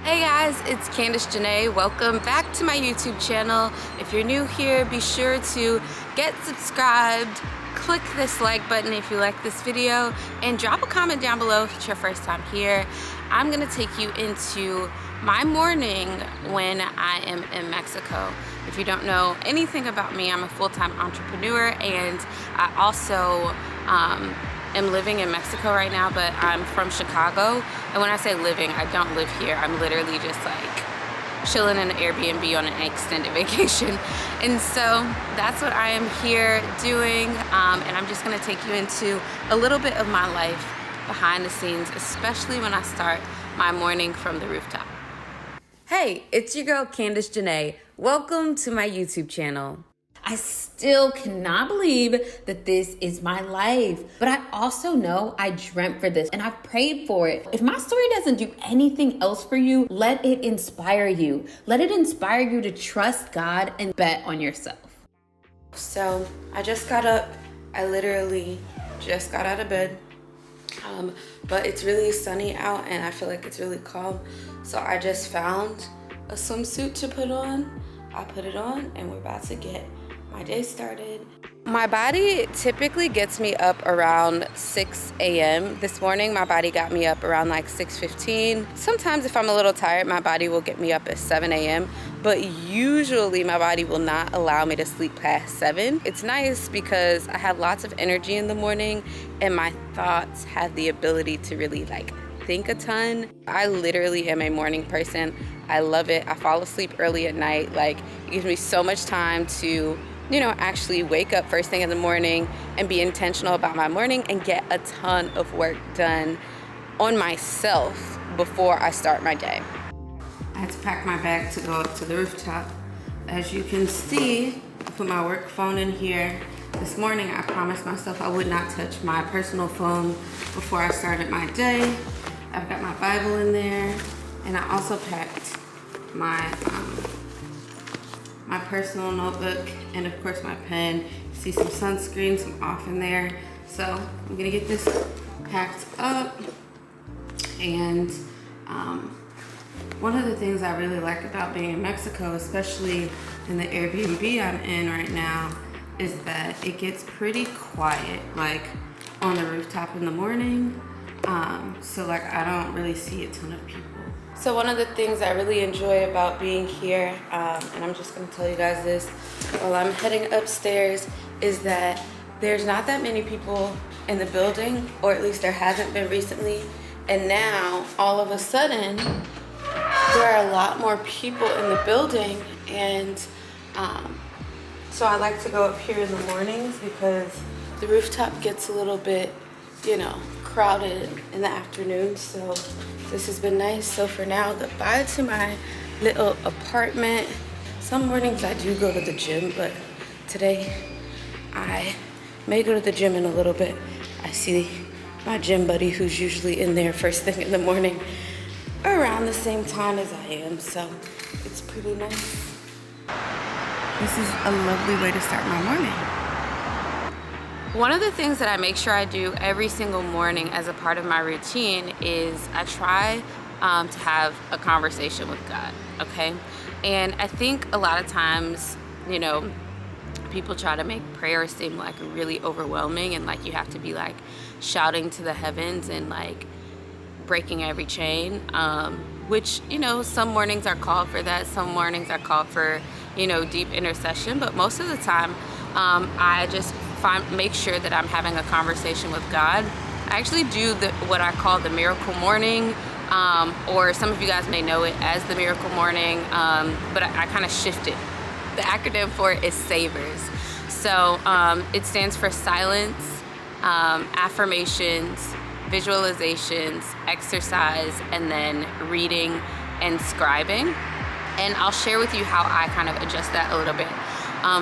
Hey guys, it's Candace Janae. Welcome back to my YouTube channel. If you're new here, be sure to get subscribed, click this like button if you like this video, and drop a comment down below if it's your first time here. I'm gonna take you into my morning when I am in Mexico. If you don't know anything about me, I'm a full-time entrepreneur, and I also am living in Mexico right now, but I'm from Chicago. And when I say living, I don't live here. I'm literally just like chilling in an Airbnb on an extended vacation. And so that's what I am here doing. And I'm just gonna take you into a little bit of my life behind the scenes, especially when I start my morning from the rooftop. Hey, it's your girl Candace Janae. Welcome to my YouTube channel. I still cannot believe that this is my life, but I also know I dreamt for this and I've prayed for it. If my story doesn't do anything else for you, let it inspire you. Let it inspire you to trust God and bet on yourself. So I just got up. I literally just got out of bed, but it's really sunny out and I feel like it's really calm. So I just found a swimsuit to put on. I put it on and we're about to get my day started. My body typically gets me up around 6 a.m. This morning, my body got me up around like 6:15. Sometimes if I'm a little tired, my body will get me up at 7 a.m. But usually my body will not allow me to sleep past 7. It's nice because I have lots of energy in the morning and my thoughts have the ability to really like think a ton. I literally am a morning person. I love it. I fall asleep early at night. Like, it gives me so much time to actually wake up first thing in the morning and be intentional about my morning and get a ton of work done on myself before I start my day. I had to pack my bag to go up to the rooftop. As you can see, I put my work phone in here. This morning, I promised myself I would not touch my personal phone before I started my day. I've got my Bible in there, and I also packed my my personal notebook, and of course my pen. You see some sunscreen, some off in there. So I'm gonna get this packed up. And one of the things I really like about being in Mexico, especially in the Airbnb I'm in right now, is that it gets pretty quiet, like on the rooftop in the morning. So like I don't really see a ton of people. So one of the things I really enjoy about being here, and I'm just gonna tell you guys this while I'm heading upstairs, is that there's not that many people in the building, or at least there hasn't been recently. And now, all of a sudden, there are a lot more people in the building. And so I like to go up here in the mornings because the rooftop gets a little bit, crowded in the afternoon. So this has been nice. So for now, goodbye to my little apartment. Some mornings I do go to the gym, but today I may go to the gym in a little bit. I see my gym buddy who's usually in there first thing in the morning around the same time as I am, so it's pretty nice. This is a lovely way to start my morning. One of the things that I make sure I do every single morning as a part of my routine is I try to have a conversation with God, okay? And I think a lot of times, people try to make prayer seem like really overwhelming and like you have to be like shouting to the heavens and like breaking every chain, which, some mornings are called for that. Some mornings are called for, deep intercession. But most of the time, I just make sure that I'm having a conversation with God. I actually do what I call the miracle morning, or some of you guys may know it as the miracle morning, but I kind of shift it. The acronym for it is SAVERS. So it stands for silence, affirmations, visualizations, exercise, and then reading and scribing. And I'll share with you how I kind of adjust that a little bit.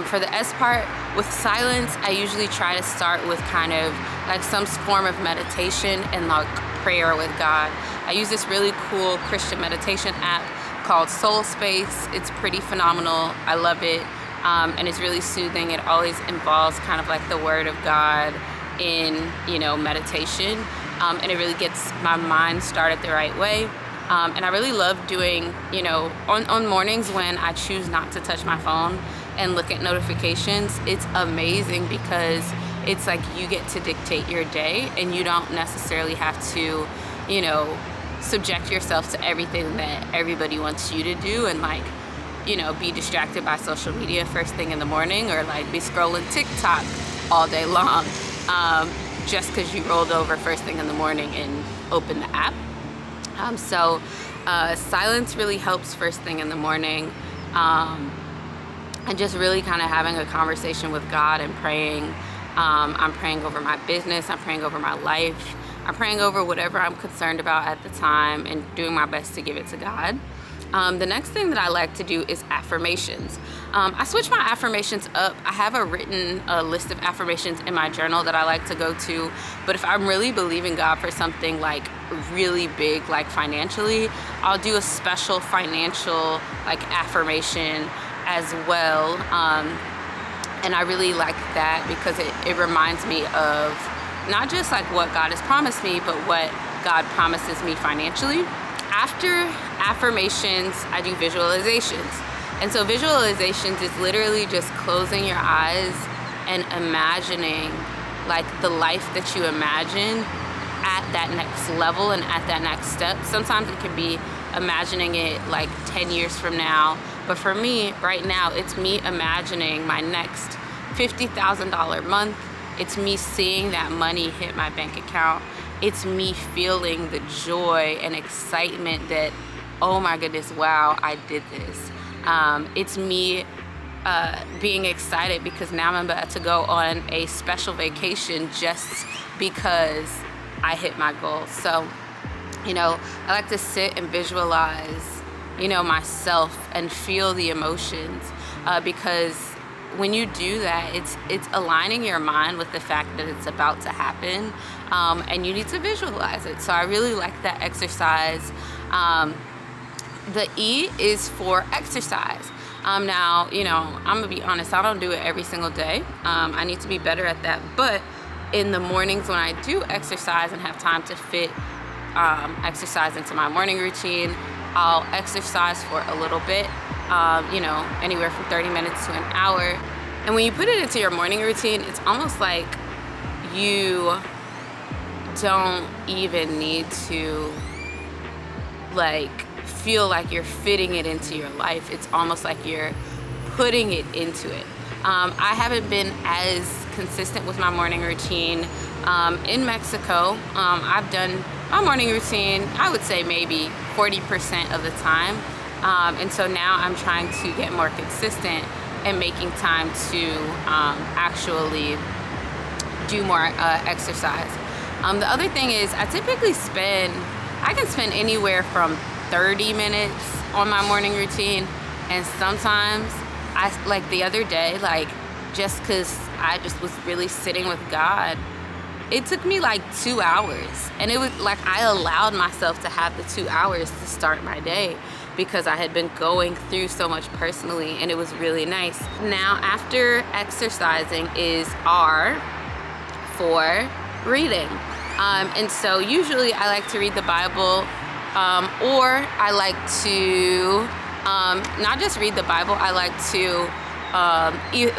For the S part, with silence, I usually try to start with kind of like some form of meditation and like prayer with God. I use this really cool Christian meditation app called Soul Space. It's pretty phenomenal. I love it. And it's really soothing. It always involves kind of like the word of God in, meditation. And it really gets my mind started the right way. And I really love doing, on mornings when I choose not to touch my phone and look at notifications, it's amazing because it's like you get to dictate your day and you don't necessarily have to, subject yourself to everything that everybody wants you to do and be distracted by social media first thing in the morning, or be scrolling TikTok all day long just because you rolled over first thing in the morning and opened the app. So silence really helps first thing in the morning, and just really kind of having a conversation with God and praying. I'm praying over my business, I'm praying over my life, I'm praying over whatever I'm concerned about at the time and doing my best to give it to God. The next thing that I like to do is affirmations. I switch my affirmations up. I have a written list of affirmations in my journal that I like to go to, but if I'm really believing God for something really big, financially, I'll do a special financial affirmation as well. And I really like that because it reminds me of not just what God has promised me, but what God promises me financially. After affirmations, I do visualizations. And so visualizations is literally just closing your eyes and imagining the life that you imagine at that next level and at that next step. Sometimes it can be imagining it 10 years from now. But for me, right now, it's me imagining my next $50,000 month. It's me seeing that money hit my bank account. It's me feeling the joy and excitement that, oh my goodness, wow, I did this. It's me being excited because now I'm about to go on a special vacation just because I hit my goal. So, I like to sit and visualize, myself and feel the emotions because when you do that, it's aligning your mind with the fact that it's about to happen, and you need to visualize it. So I really like that exercise. The E is for exercise. Now, I'm gonna be honest, I don't do it every single day. I need to be better at that. But in the mornings when I do exercise and have time to fit exercise into my morning routine, I'll exercise for a little bit, anywhere from 30 minutes to an hour. And when you put it into your morning routine, it's almost like you don't even need to feel like you're fitting it into your life. It's almost like you're putting it into it. I haven't been as consistent with my morning routine. In Mexico, I've done my morning routine, I would say maybe 40% of the time. And so now I'm trying to get more consistent and making time to actually do more exercise. The other thing is I can spend anywhere from 30 minutes on my morning routine, and sometimes the other day, just because I just was really sitting with God, it took me 2 hours, and it was I allowed myself to have the 2 hours to start my day because I had been going through so much personally, and it was really nice. Now, after exercising is R for reading. And so usually I like to read the Bible, or I like to not just read the Bible, I like to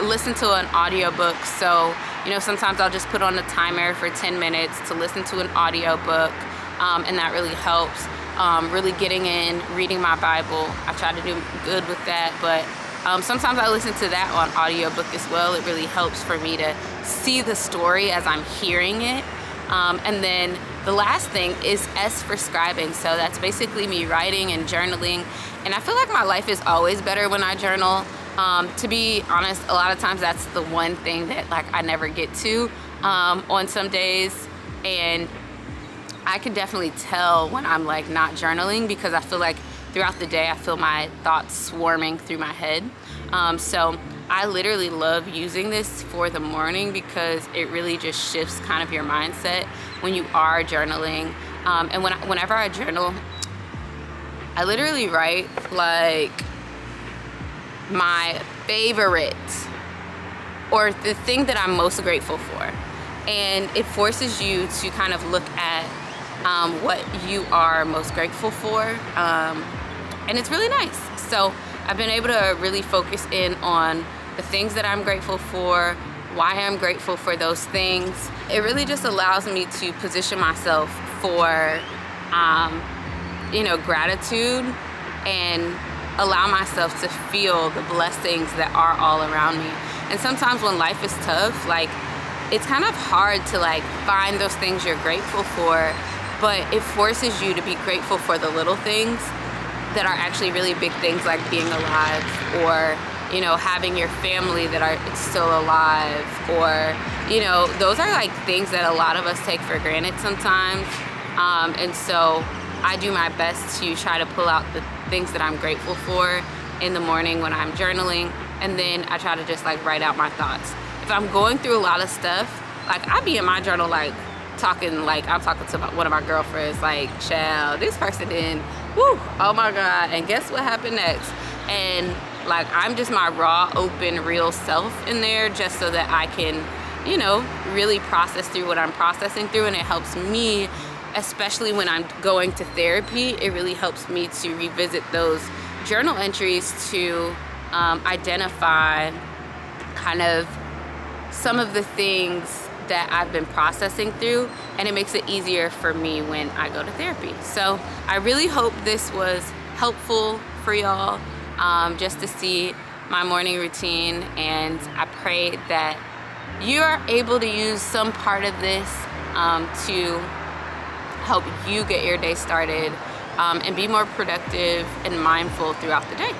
listen to an audiobook. So, sometimes I'll just put on a timer for 10 minutes to listen to an audiobook, and that really helps. Really getting in, reading my Bible. I try to do good with that, but sometimes I listen to that on audiobook as well. It really helps for me to see the story as I'm hearing it. And then the last thing is S for scribing. So that's basically me writing and journaling. And I feel like my life is always better when I journal. To be honest, a lot of times that's the one thing that I never get to on some days. And I can definitely tell when I'm not journaling because I feel like throughout the day I feel my thoughts swarming through my head. So I literally love using this for the morning because it really just shifts kind of your mindset when you are journaling. And whenever I journal, I literally write my favorite or the thing that I'm most grateful for. And it forces you to kind of look at what you are most grateful for, and it's really nice. So I've been able to really focus in on the things that I'm grateful for, why I'm grateful for those things. It really just allows me to position myself for gratitude, and allow myself to feel the blessings that are all around me. And sometimes when life is tough, like, it's kind of hard to like find those things you're grateful for, but it forces you to be grateful for the little things that are actually really big things, like being alive, or having your family that are still alive, or those are like things that a lot of us take for granted sometimes. And so I do my best to try to pull out the things that I'm grateful for in the morning when I'm journaling, and then I try to just like write out my thoughts. If I'm going through a lot of stuff, like, I be in my journal like I'm talking to one of my girlfriends, like, child, this person did, woo, oh my God, and guess what happened next? And like, I'm just my raw, open, real self in there, just so that I can, really process through what I'm processing through. And it helps me, especially when I'm going to therapy, it really helps me to revisit those journal entries to identify kind of some of the things that I've been processing through, and it makes it easier for me when I go to therapy. So I really hope this was helpful for y'all, just to see my morning routine, and I pray that you are able to use some part of this to help you get your day started, and be more productive and mindful throughout the day.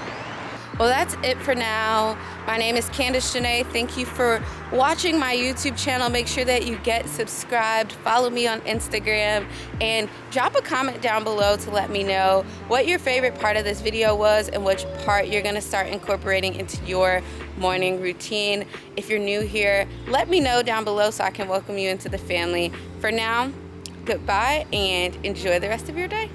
Well, that's it for now. My name is Candace Janae. Thank you for watching my YouTube channel. Make sure that you get subscribed, follow me on Instagram, and drop a comment down below to let me know what your favorite part of this video was and which part you're gonna start incorporating into your morning routine. If you're new here, let me know down below so I can welcome you into the family. For now, goodbye and enjoy the rest of your day.